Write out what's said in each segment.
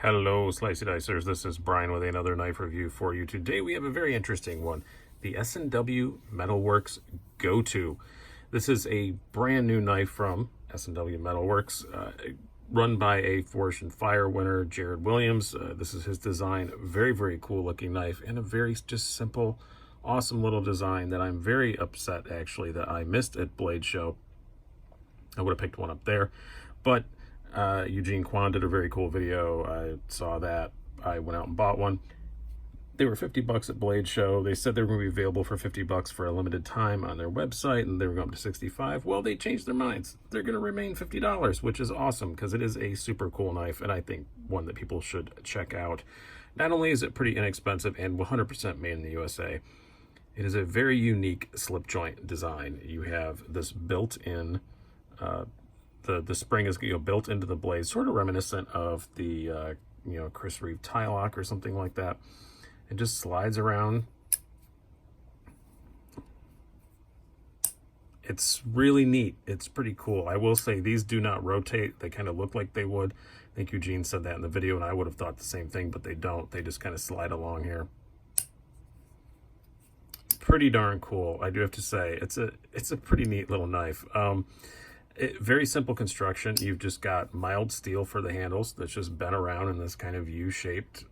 Hello, Slicey Dicers. This is Brian with another knife review for you. Today we have a very interesting one, the S&W Metalworks GO2. This is a brand new knife from S&W Metalworks, run by a Forge and Fire winner, Jared Williams. This is his design. Very, very cool looking knife and a very just simple, awesome little design that I'm very upset actually that I missed at Blade Show. I would have picked one up there, but Eugene Kwan did a very cool video. I saw that. I went out and bought one. They were $50 at Blade Show. They said they were going to be available for $50 for a limited time on their website, and they were going up to $65. Well, they changed their minds. They're going to remain $50, which is awesome because it is a super cool knife, and I think one that people should check out. Not only is it pretty inexpensive and 100% made in the USA, it is a very unique slip joint design. You have this built-in the spring is built into the blade, sort of reminiscent of the Chris Reeve tie lock or something like that. It just slides around. It's really neat. It's pretty cool. I will say these do not rotate. They kind of look like they would. I think Eugene said that in the video, and I would have thought the same thing, but they don't. They just kind of slide along here. Pretty darn cool, I do have to say. It's a pretty neat little knife. Very simple construction. You've just got mild steel for the handles that's just bent around in this kind of U-shaped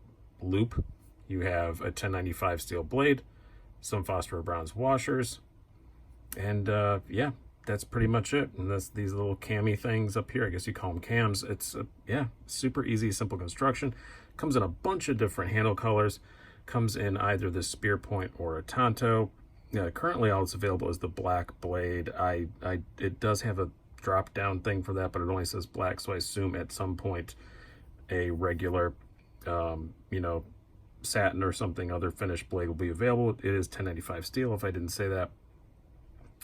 loop. You have a 1095 steel blade, some phosphor bronze washers, and yeah, that's pretty much it. And these little cami things up here, I guess you call them cams. It's yeah, super easy, simple construction. Comes in a bunch of different handle colors. Comes in either the spear point or a tanto. Currently all that's available is the black blade. It does have a drop down thing for that, but it only says black, so I assume at some point a regular satin or something other finished blade will be available. It is 1095 steel, if I didn't say that.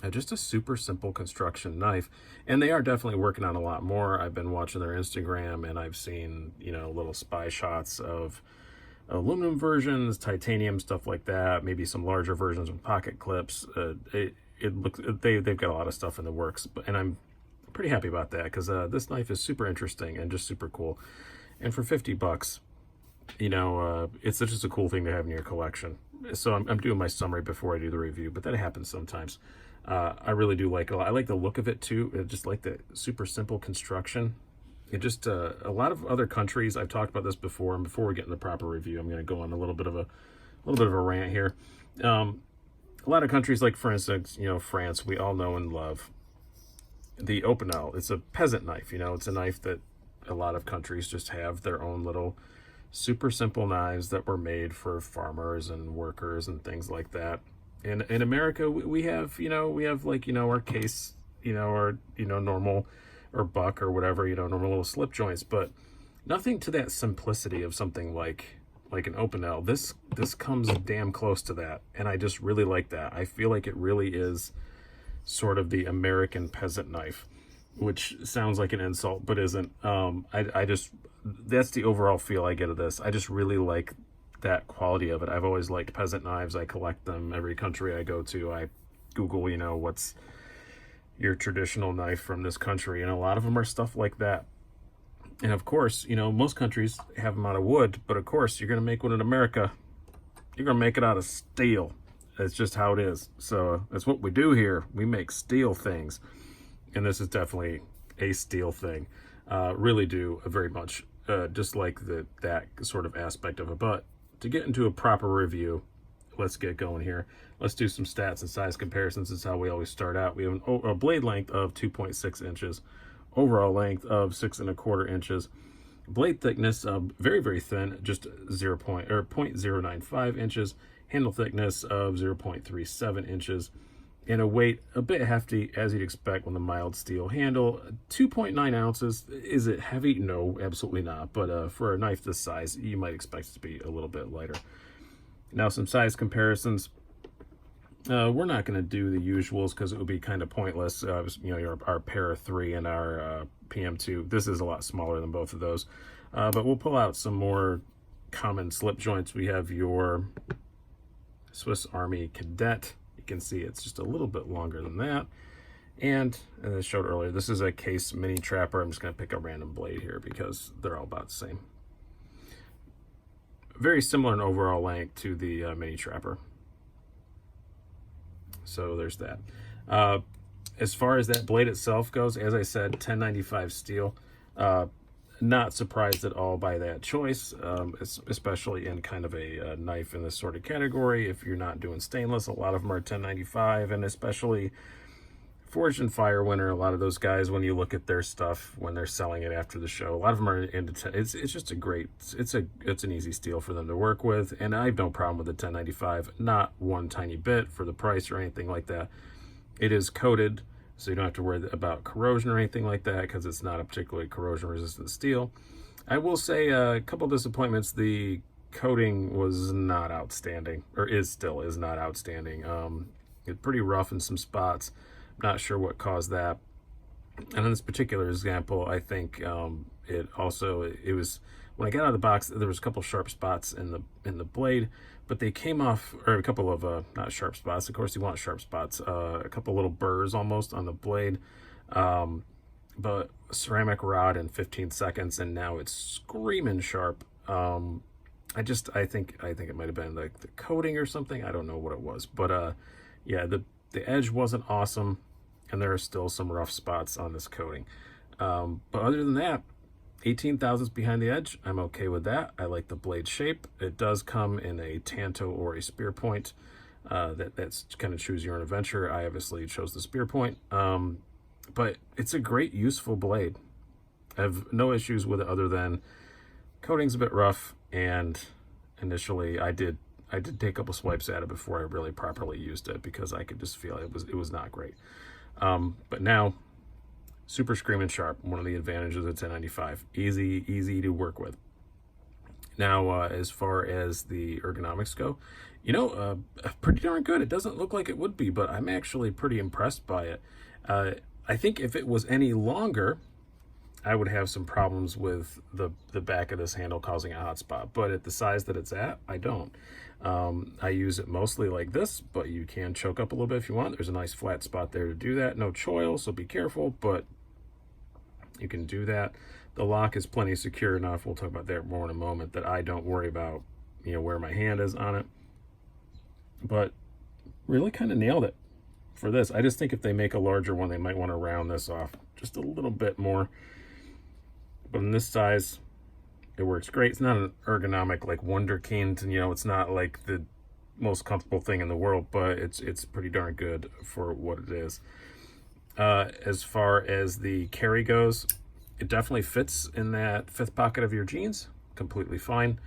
Just a super simple construction knife, and they are definitely working on a lot more. I've been watching their Instagram, and I've seen little spy shots of aluminum versions, titanium, stuff like that, maybe some larger versions with pocket clips. It looks they've got a lot of stuff in the works, and I'm pretty happy about that because this knife is super interesting and just super cool. And for $50, it's just a cool thing to have in your collection. So I'm doing my summary before I do the review, but that happens sometimes. I really do like it a lot. I like the look of it too. I just like the super simple construction. It just a lot of other countries, I've talked about this before, and before we get in the proper review, I'm going to go on a little bit of a rant here. A lot of countries, like for instance, France, we all know and love the Opinel. It's a peasant knife. It's a knife that a lot of countries just have their own little super simple knives that were made for farmers and workers and things like that. And in America, we have like our case, our normal or buck or whatever, normal little slip joints, but nothing to that simplicity of something like an Opinel. This comes damn close to that, and I just really like that. I feel like it really is sort of the American peasant knife, which sounds like an insult but isn't. I just, that's the overall feel I get of this. I just really like that quality of it. I've always liked peasant knives. I collect them every country I go to. I Google what's your traditional knife from this country, and a lot of them are stuff like that. And of course, most countries have them out of wood, but of course you're going to make one in America, you're going to make it out of steel. That's just how it is. So that's what we do here. We make steel things, and this is definitely a steel thing. Really do very much just like that sort of aspect of it. But to get into a proper review, let's get going here. Let's do some stats and size comparisons. This is how we always start out. We have a blade length of 2.6 inches, overall length of 6.25 inches, blade thickness very, very thin, just 0.095 inches, handle thickness of 0.37 inches, and a weight a bit hefty, as you'd expect with a mild steel handle. 2.9 ounces. Is it heavy? No, absolutely not. But for a knife this size, you might expect it to be a little bit lighter. Now, some size comparisons. We're not going to do the usuals because it would be kind of pointless. Our Para 3 and our PM2. This is a lot smaller than both of those. But we'll pull out some more common slip joints. We have your Swiss Army Cadet. You can see it's just a little bit longer than that. And as I showed earlier, this is a Case Mini Trapper. I'm just going to pick a random blade here because they're all about the same. very similar in overall length to the mini trapper. So there's that. As far as that blade itself goes, as I said, 1095 steel. Not surprised at all by that choice, especially in kind of a knife in this sort of category. If you're not doing stainless, a lot of them are 1095, and especially Forged and Firewinter, a lot of those guys, when you look at their stuff when they're selling it after the show, a lot of them are into 10. It's just a great, it's an easy steel for them to work with, and I have no problem with the 1095, not one tiny bit for the price or anything like that. It is coated, so you don't have to worry about corrosion or anything like that, because it's not a particularly corrosion resistant steel. I will say a couple disappointments. The coating was not outstanding, or still is not outstanding. It's pretty rough in some spots. Not sure what caused that. And in this particular example, I think it was, when I got out of the box, there was a couple sharp spots in the blade, but they came off, or a couple of not sharp spots, of course you want sharp spots, a couple little burrs almost on the blade, but ceramic rod in 15 seconds, and now it's screaming sharp. I think it might have been like the coating or something. I don't know what it was, but yeah, the edge wasn't awesome, and there are still some rough spots on this coating. But other than that, 18 thousandths behind the edge, I'm okay with that. I like the blade shape. It does come in a tanto or a spear point. That's kind of choose your own adventure. I obviously chose the spear point, but it's a great, useful blade. I have no issues with it other than coating's a bit rough, and initially I did take a couple swipes at it before I really properly used it, because I could just feel it was not great. But now, super screaming sharp. One of the advantages of 1095. Easy to work with. Now, as far as the ergonomics go, pretty darn good. It doesn't look like it would be, but I'm actually pretty impressed by it. I think if it was any longer, I would have some problems with the back of this handle causing a hot spot, but at the size that it's at, I don't. I use it mostly like this, but you can choke up a little bit if you want. There's a nice flat spot there to do that. No choil, so be careful, but you can do that. The lock is plenty secure enough, we'll talk about that more in a moment, that I don't worry about where my hand is on it. But really kind of nailed it for this. I just think if they make a larger one, they might want to round this off just a little bit more. But in this size, it works great. It's not an ergonomic like wonderkind, it's not like the most comfortable thing in the world, but it's pretty darn good for what it is. As far as the carry goes, it definitely fits in that fifth pocket of your jeans completely fine.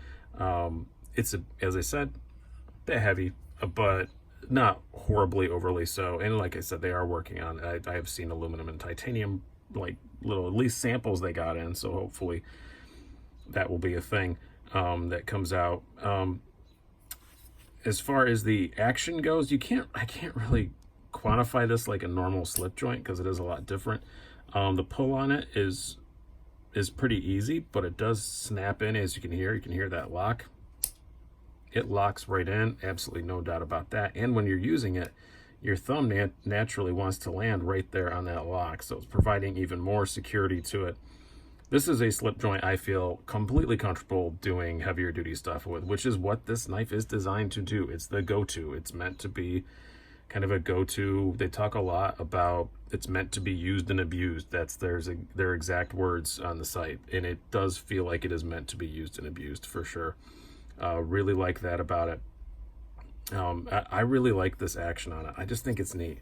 It's as I said, a bit heavy, but not horribly overly so. And like I said, they are working on it. I have seen aluminum and titanium, like little at least samples they got in, so hopefully that will be a thing that comes out. As far as the action goes, I can't really quantify this like a normal slip joint, because it is a lot different. The pull on it is pretty easy, but it does snap in, as you can hear that lock. It locks right in, absolutely no doubt about that. And when you're using it, your thumb naturally wants to land right there on that lock, so it's providing even more security to it. This is a slip joint I feel completely comfortable doing heavier duty stuff with, which is what this knife is designed to do. It's the go-to. It's meant to be kind of a go-to. They talk a lot about it's meant to be used and abused. That's their exact words on the site, and it does feel like it is meant to be used and abused for sure. Really like that about it. I really like this action on it. I just think it's neat.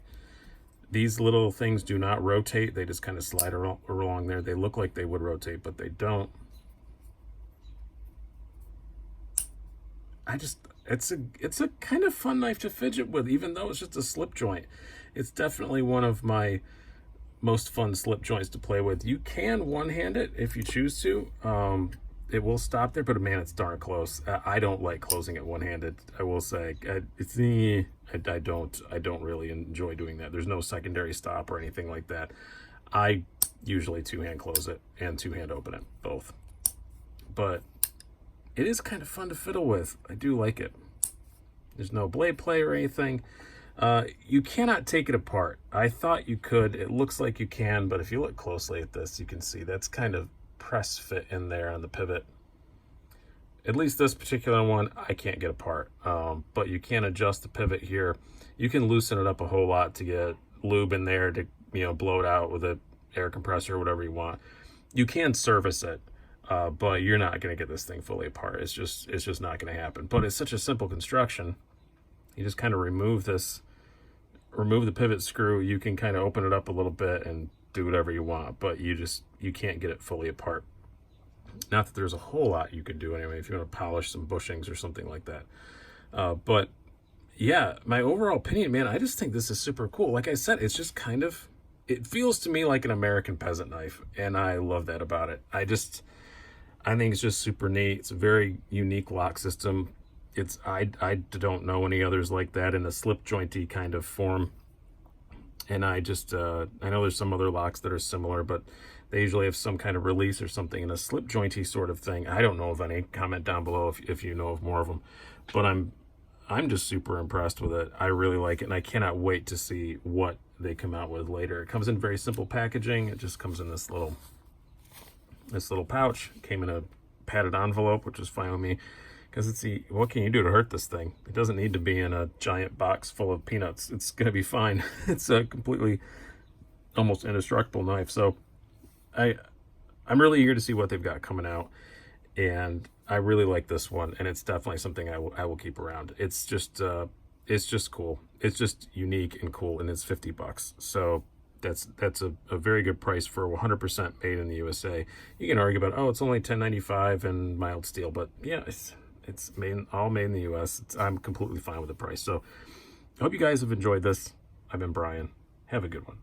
These little things do not rotate. They just kind of slide along there. They look like they would rotate, but they don't. It's a kind of fun knife to fidget with, even though it's just a slip joint. It's definitely one of my most fun slip joints to play with. You can one-hand it if you choose to. It will stop there, but man, it's darn close. I don't like closing it one-handed, I will say. I don't really enjoy doing that. There's no secondary stop or anything like that. I usually two-hand close it and two-hand open it, both. But it is kind of fun to fiddle with. I do like it. There's no blade play or anything. You cannot take it apart. I thought you could. It looks like you can, but if you look closely at this, you can see that's kind of press fit in there on the pivot. At least this particular one, I can't get apart. But you can adjust the pivot here. You can loosen it up a whole lot to get lube in there to, blow it out with a air compressor or whatever you want. You can service it, but you're not going to get this thing fully apart. It's just not going to happen. But it's such a simple construction. You just kind of remove the pivot screw. You can kind of open it up a little bit and do whatever you want, but you can't get it fully apart. Not that there's a whole lot you could do anyway if you want to polish some bushings or something like that. But yeah, my overall opinion, man, I just think this is super cool. Like I said, it's just it feels to me like an American peasant knife, and I love that about it. I think it's just super neat. It's a very unique lock system. I don't know any others like that in a slip jointy kind of form. And I know there's some other locks that are similar, but they usually have some kind of release or something in a slip jointy sort of thing. I don't know of any. Comment down below if you know of more of them. But I'm just super impressed with it. I really like it, and I cannot wait to see what they come out with later. It comes in very simple packaging. It just comes in this little pouch. It came in a padded envelope, which is fine with me, because what can you do to hurt this thing? It doesn't need to be in a giant box full of peanuts. It's gonna be fine. It's a completely almost indestructible knife. So I'm really eager to see what they've got coming out, and I really like this one, and it's definitely something I will keep around. It's just cool. It's just unique and cool, and it's $50. So that's a very good price for 100% made in the USA. You can argue about, it's only $10.95 and mild steel, but yeah, it's all made in the US. I'm completely fine with the price. So I hope you guys have enjoyed this. I've been Brian. Have a good one.